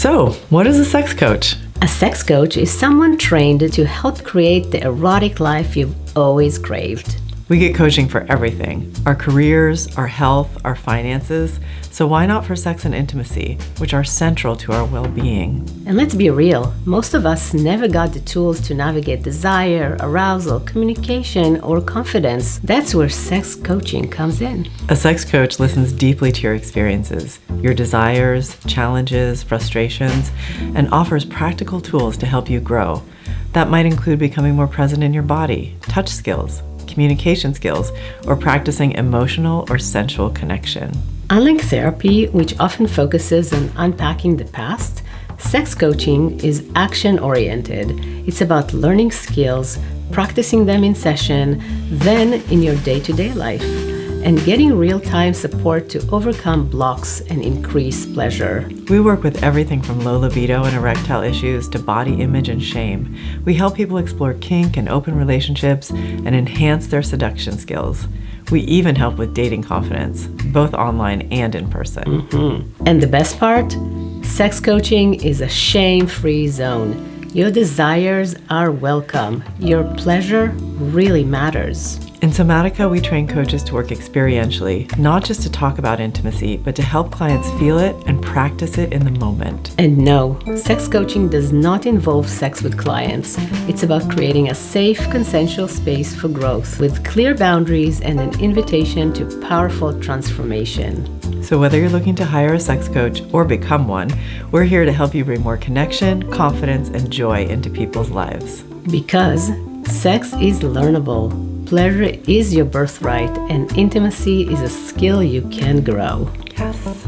So, what is a sex coach? A sex coach is someone trained to help create the erotic life you've always craved. We get coaching for everything, our careers, our health, our finances. So why not for sex and intimacy, which are central to our well-being? And let's be real, most of us never got the tools to navigate desire, arousal, communication, or confidence. That's where sex coaching comes in. A sex coach listens deeply to your experiences, your desires, challenges, frustrations, and offers practical tools to help you grow. That might include becoming more present in your body, touch skills, communication skills, or practicing emotional or sensual connection. Unlike therapy, which often focuses on unpacking the past, sex coaching is action-oriented. It's about learning skills, practicing them in session, then in your day-to-day life, and getting real-time support to overcome blocks and increase pleasure. We work with everything from low libido and erectile issues to body image and shame. We help people explore kink and open relationships and enhance their seduction skills. We even help with dating confidence, both online and in person. And the best part? Sex coaching is a shame-free zone. Your desires are welcome. Your pleasure really matters. In Somatica, we train coaches to work experientially, not just to talk about intimacy, but to help clients feel it and practice it in the moment. And no, sex coaching does not involve sex with clients. It's about creating a safe, consensual space for growth with clear boundaries and an invitation to powerful transformation. So whether you're looking to hire a sex coach or become one, we're here to help you bring more connection, confidence, and joy into people's lives. Because sex is learnable. Pleasure is your birthright, and intimacy is a skill you can grow. Yes.